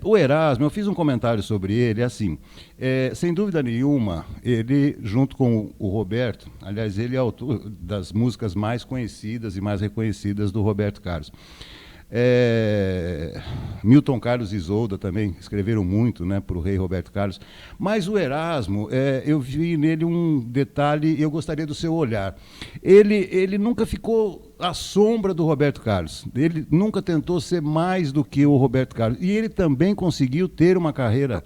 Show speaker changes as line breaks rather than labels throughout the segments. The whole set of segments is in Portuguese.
O Erasmo, eu fiz um comentário sobre ele, assim, sem dúvida nenhuma, ele, junto com o Roberto, aliás, ele é autor das músicas mais conhecidas e mais reconhecidas do Roberto Carlos. Milton Carlos e Isolda também escreveram muito, né, para o rei Roberto Carlos. Mas o Erasmo, eu vi nele um detalhe, e eu gostaria do seu olhar. Ele nunca ficou à sombra do Roberto Carlos. Ele nunca tentou ser mais do que o Roberto Carlos. E ele também conseguiu ter uma carreira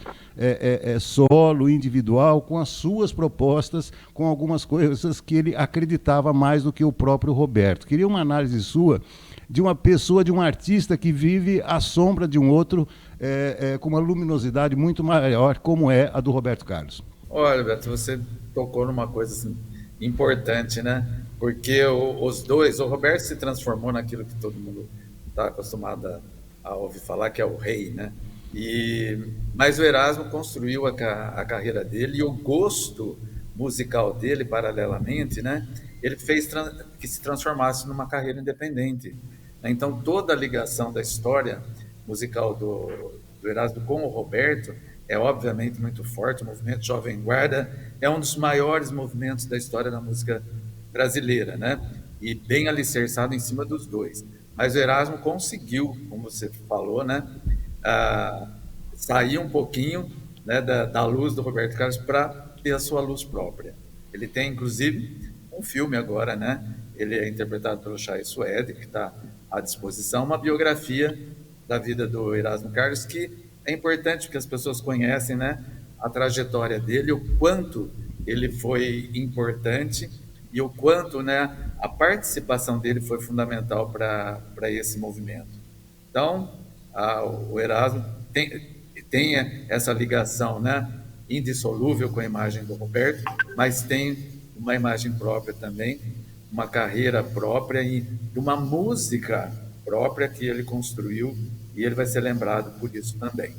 solo, individual, com as suas propostas, com algumas coisas que ele acreditava mais do que o próprio Roberto. Queria uma análise sua de uma pessoa, de um artista que vive à sombra de um outro, com uma luminosidade muito maior, como é a do Roberto Carlos.
Olha, Beto, você tocou numa coisa assim, importante, né? Porque os dois, o Roberto se transformou naquilo que todo mundo está acostumado a ouvir falar, que é o rei, né? Mas o Erasmo construiu a carreira dele e o gosto musical dele, paralelamente, né? Ele fez que se transformasse numa carreira independente. Então, toda a ligação da história musical do Erasmo com o Roberto é obviamente muito forte. O movimento Jovem Guarda é um dos maiores movimentos da história da música brasileira, né? E bem alicerçado em cima dos dois. Mas o Erasmo conseguiu, como você falou, né? Ah, sair um pouquinho, né, da luz do Roberto Carlos para ter a sua luz própria. Ele tem, inclusive, um filme agora, né? Ele é interpretado pelo Chay Suede, que está à disposição, uma biografia da vida do Erasmo Carlos, que é importante porque as pessoas conhecem, né, a trajetória dele, o quanto ele foi importante e o quanto, né, a participação dele foi fundamental para esse movimento. Então, o Erasmo tem essa ligação, né, indissolúvel com a imagem do Roberto, mas tem uma imagem própria também, uma carreira própria e uma música própria que ele construiu e ele vai ser lembrado por isso também.